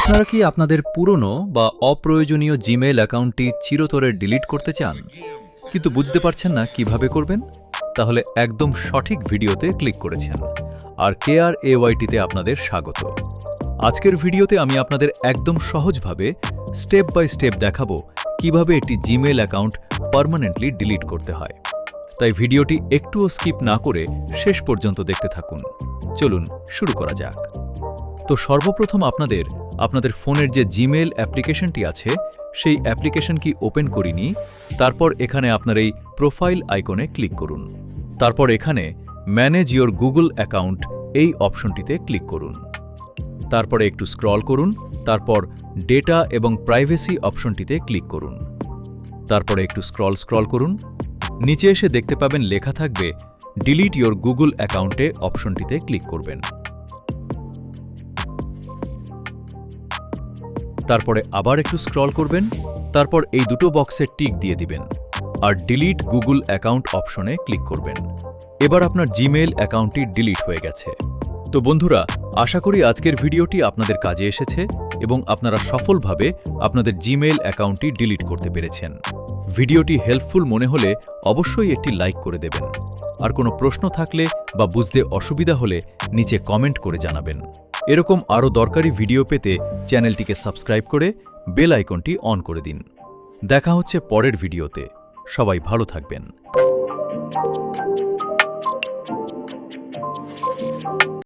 আপনারা কি আপনাদের পুরনো বা অপ্রয়োজনীয় জিমেইল অ্যাকাউন্টটি চিরতরে ডিলিট করতে চান, কিন্তু বুঝতে পারছেন না কিভাবে করবেন? তাহলে একদম সঠিক ভিডিওতে ক্লিক করেছেন। আর KRAYT-তে আপনাদের স্বাগত। আজকের ভিডিওতে আমি আপনাদের একদম সহজভাবে স্টেপ বাই স্টেপ দেখাবো কিভাবে একটি জিমেইল অ্যাকাউন্ট পার্মানেন্টলি ডিলিট করতে হয়। তাই ভিডিওটি একটুও স্কিপ না করে শেষ পর্যন্ত দেখতে থাকুন। চলুন শুরু করা যাক। তো সর্বপ্রথম আপনাদের ফোনের যে জিমেইল অ্যাপ্লিকেশনটি আছে সেই অ্যাপ্লিকেশন কি ওপেন করিনি। তারপর এখানে আপনার এই প্রোফাইল আইকনে ক্লিক করুন। তারপর এখানে ম্যানেজ ইওর গুগল অ্যাকাউন্ট এই অপশনটিতে ক্লিক করুন। তারপরে একটু স্ক্রল করুন, তারপর ডেটা এবং প্রাইভেসি অপশনটিতে ক্লিক করুন। তারপরে একটু স্ক্রল করুন, নিচে এসে দেখতে পাবেন লেখা থাকবে ডিলিট ইওর গুগল অ্যাকাউন্টে অপশনটিতে ক্লিক করবেন। তারপরে আবার একটু স্ক্রল করবেন, তারপর এই দুটো বক্সে টিক দিয়ে দিবেন আর ডিলিট গুগল অ্যাকাউন্ট অপশনে ক্লিক করবেন। এবার আপনার জিমেইল অ্যাকাউন্টটি ডিলিট হয়ে গেছে। তো বন্ধুরা, আশা করি আজকের ভিডিওটি আপনাদের কাজে এসেছে এবং আপনারা সফলভাবে আপনাদের জিমেইল অ্যাকাউন্টটি ডিলিট করতে পেরেছেন। ভিডিওটি হেল্পফুল মনে হলে অবশ্যই একটি লাইক করে দেবেন। আর কোনো প্রশ্ন থাকলে বা বুঝতে অসুবিধা হলে নিচে কমেন্ট করে জানাবেন। এরকম আরও দরকারি ভিডিও পেতে চ্যানেলটিকে সাবস্ক্রাইব করে বেল আইকনটি অন করে দিন। দেখা হচ্ছে পরের ভিডিওতে। সবাই ভালো থাকবেন।